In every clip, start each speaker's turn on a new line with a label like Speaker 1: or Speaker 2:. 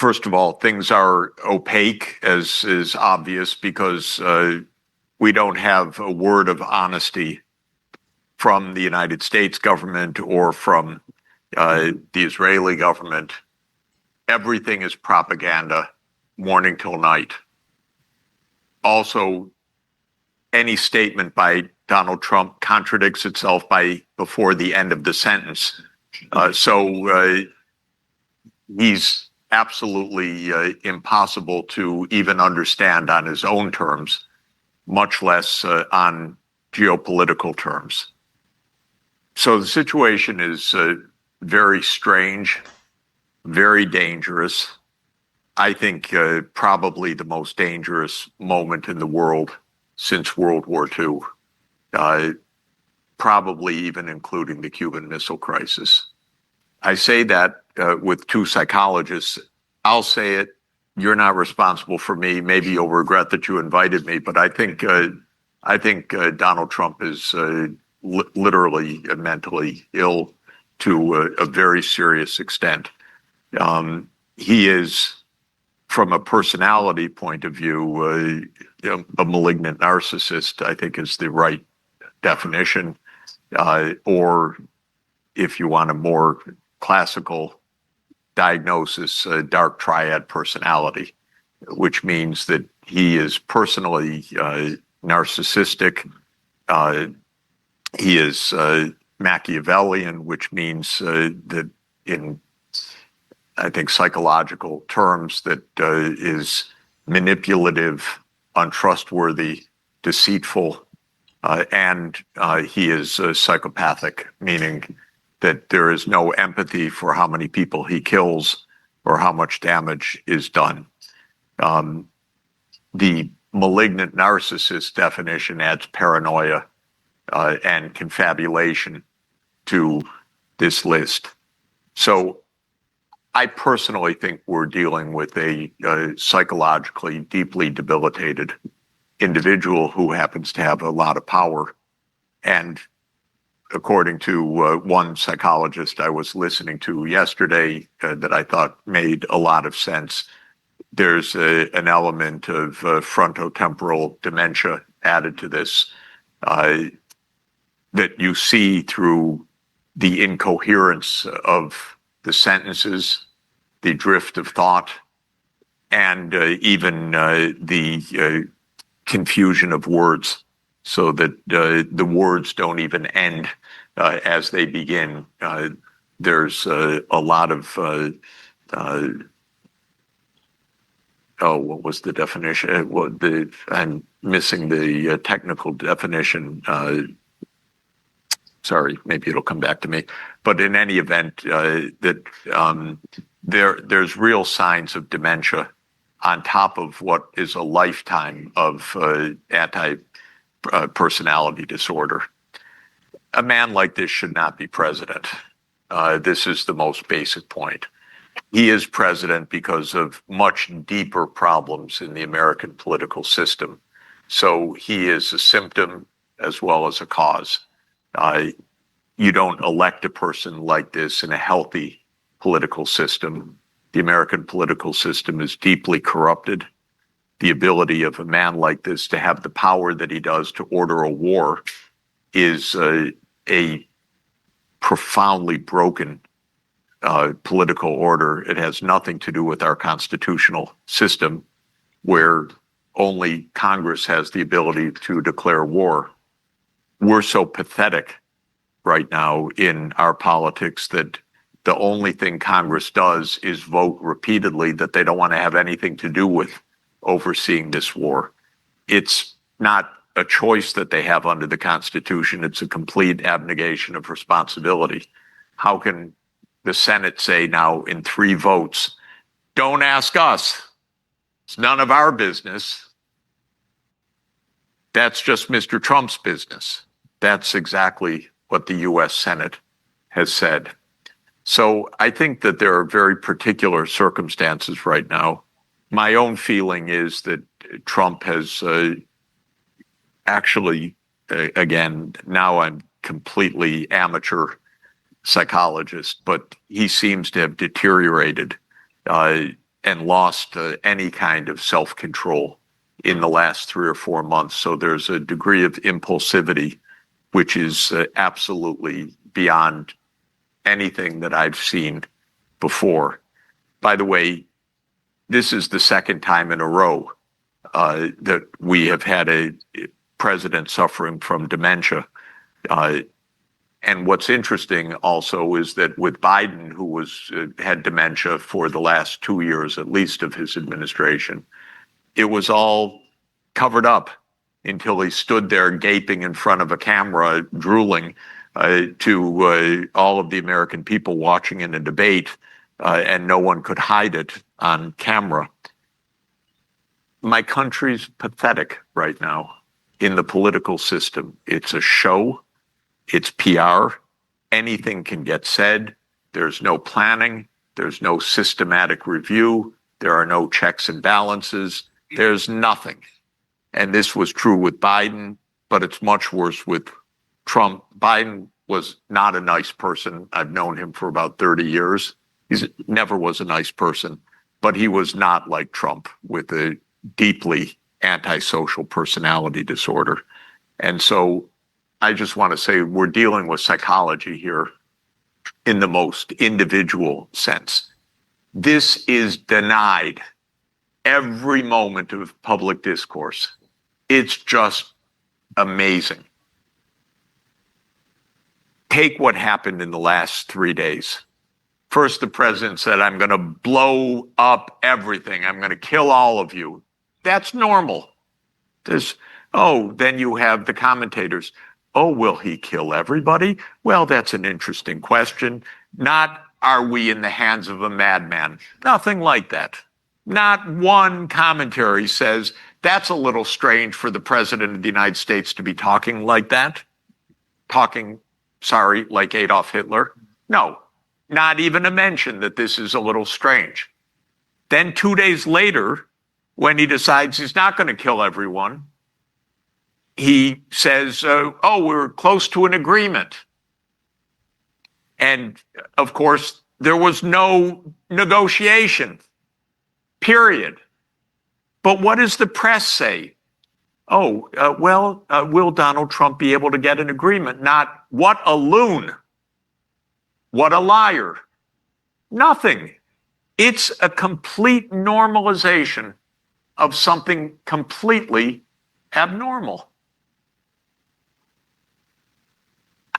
Speaker 1: First of all, things are opaque, as is obvious, because we don't have a word of honesty from the United States government or from the Israeli government. Everything is propaganda, morning till night. Also, any statement by Donald Trump contradicts itself before the end of the sentence. So he's absolutely impossible to even understand on his own terms, much less on geopolitical terms. So the situation is very strange, very dangerous. I think probably the most dangerous moment in the world since World War II, probably even including the Cuban Missile Crisis. I say that with two psychologists. I'll say it. You're not responsible for me. Maybe you'll regret that you invited me, but I think Donald Trump is literally mentally ill to a very serious extent. He is, from a personality point of view, a malignant narcissist, I think is the right definition. Or if you want a more classical diagnosis, dark triad personality, which means that he is personally narcissistic. He is Machiavellian, which means that in, I think, psychological terms, that is manipulative, untrustworthy, deceitful, and he is psychopathic, meaning that there is no empathy for how many people he kills or how much damage is done. The malignant narcissist definition adds paranoia and confabulation to this list. So I personally think we're dealing with a psychologically deeply debilitated individual who happens to have a lot of power. And according to one psychologist I was listening to yesterday that I thought made a lot of sense, there's an element of frontotemporal dementia added to this that you see through the incoherence of the sentences, the drift of thought, and even the confusion of words, so that the words don't even end as they begin. There's a lot of, what was the definition? I'm missing the technical definition. Sorry, maybe it'll come back to me. But in any event, there's real signs of dementia on top of what is a lifetime of anti-personality disorder. A man like this should not be president. This is the most basic point. He is president because of much deeper problems in the American political system. So he is a symptom as well as a cause. You don't elect a person like this in a healthy political system. The American political system is deeply corrupted. The ability of a man like this to have the power that he does to order a war is a profoundly broken political order. It has nothing to do with our constitutional system, where only Congress has the ability to declare war. We're so pathetic right now in our politics that the only thing Congress does is vote repeatedly that they don't want to have anything to do with overseeing this war. It's not a choice that they have under the Constitution. It's a complete abnegation of responsibility. How can the Senate say now in 3 votes, don't ask us, it's none of our business, that's just Mr. Trump's business? That's exactly what the U.S. Senate has said. So I think that there are very particular circumstances right now. My own feeling is that Trump has actually, again, now I'm completely amateur psychologist, but he seems to have deteriorated and lost any kind of self-control in the last 3 or 4 months. So there's a degree of impulsivity, which is absolutely beyond anything that I've seen before. By the way, this is the second time in a row that we have had a president suffering from dementia. And what's interesting also is that with Biden, who had dementia for the last 2 years at least of his administration, it was all covered up until he stood there gaping in front of a camera, drooling to all of the American people watching in a debate, and no one could hide it on camera. My country's pathetic right now in the political system. It's a show. It's PR. Anything can get said. There's no planning. There's no systematic review. There are no checks and balances. There's nothing. And this was true with Biden, but it's much worse with Trump. Biden was not a nice person. I've known him for about 30 years. He never was a nice person, but he was not like Trump with a deeply antisocial personality disorder. And so I just want to say we're dealing with psychology here in the most individual sense. This is denied every moment of public discourse. It's just amazing. Take what happened in the last 3 days. First, the president said, I'm going to blow up everything. I'm going to kill all of you. That's normal. Then you have the commentators. Oh, will he kill everybody? Well, that's an interesting question. Not, are we in the hands of a madman? Nothing like that. Not one commentary says, that's a little strange for the president of the United States to be talking like that. Like Adolf Hitler. No, not even a mention that this is a little strange. Then 2 days later, when he decides he's not going to kill everyone, he says, we're close to an agreement. And of course, there was no negotiation, period. But what does the press say? Will Donald Trump be able to get an agreement? Not, what a loon. What a liar. Nothing. It's a complete normalization of something completely abnormal.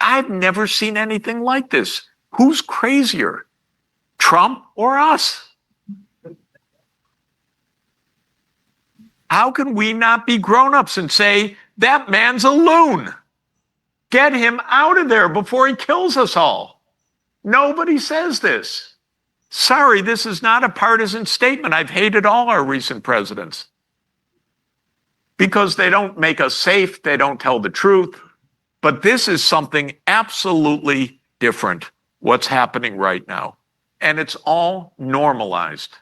Speaker 1: I've never seen anything like this. Who's crazier, Trump or us? How can we not be grown-ups and say, that man's a loon? Get him out of there before he kills us all. Nobody says this. Sorry, this is not a partisan statement. I've hated all our recent presidents because they don't make us safe. They don't tell the truth. But this is something absolutely different, what's happening right now. And it's all normalized.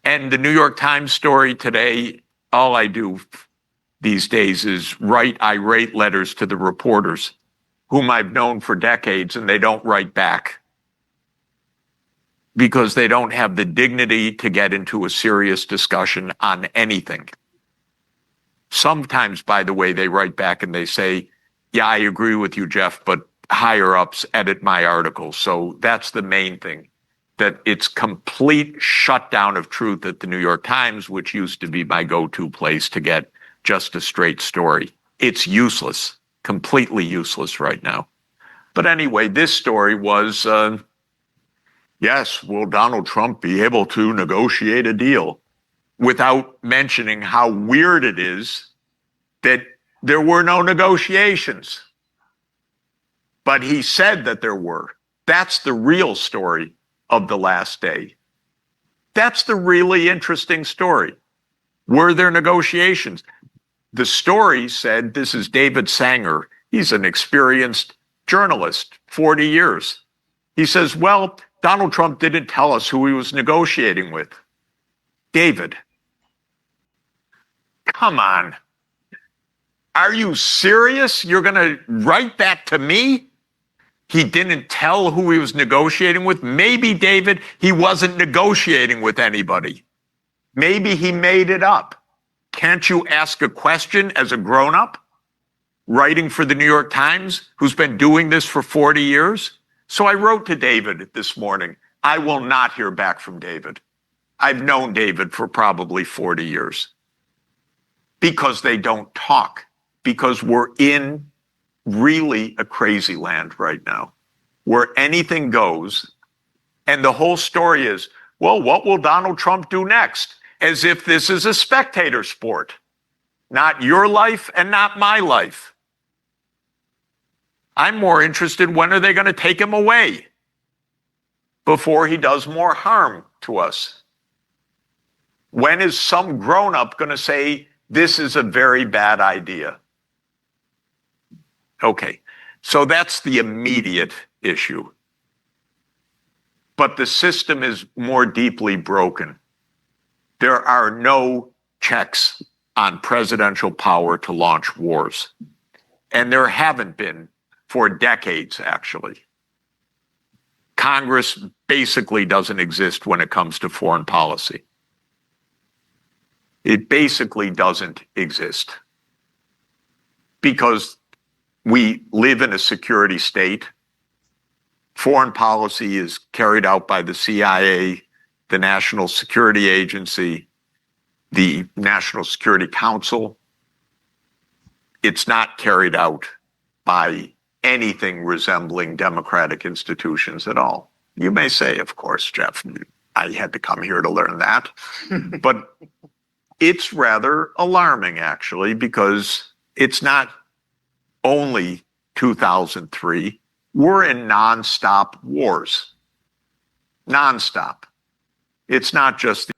Speaker 1: And the New York Times story today, all I do these days is write irate letters to the reporters whom I've known for decades, and they don't write back because they don't have the dignity to get into a serious discussion on anything. Sometimes, by the way, they write back and they say, yeah, I agree with you, Jeff, but higher ups edit my articles. So that's the main thing, that it's complete shutdown of truth at the New York Times, which used to be my go-to place to get just a straight story. It's useless, completely useless right now. But anyway, this story was, yes, will Donald Trump be able to negotiate a deal? Without mentioning how weird it is that there were no negotiations. But he said that there were. That's the real story of the last day. That's the really interesting story. Were there negotiations? The story said, this is David Sanger. He's an experienced journalist, 40 years. He says, well, Donald Trump didn't tell us who he was negotiating with. David, come on. Are you serious? You're going to write that to me? He didn't tell who he was negotiating with. Maybe, David, he wasn't negotiating with anybody. Maybe he made it up. Can't you ask a question as a grown-up writing for the New York Times who's been doing this for 40 years? So I wrote to David this morning. I will not hear back from David. I've known David for probably 40 years. Because they don't talk. Because we're in really a crazy land right now where anything goes. And the whole story is, well, what will Donald Trump do next? As if this is a spectator sport. Not your life and not my life. I'm more interested, when are they going to take him away before he does more harm to us? When is some grown-up going to say, this is a very bad idea? Okay, so that's the immediate issue. But the system is more deeply broken. There are no checks on presidential power to launch wars. And there haven't been for decades, actually. Congress basically doesn't exist when it comes to foreign policy. It basically doesn't exist because we live in a security state. Foreign policy is carried out by the CIA, the National Security Agency, the National Security Council. It's not carried out by anything resembling democratic institutions at all. You may say, of course, Jeff, I had to come here to learn that. But it's rather alarming, actually, because it's not only 2003. We're in nonstop wars. Nonstop. It's not just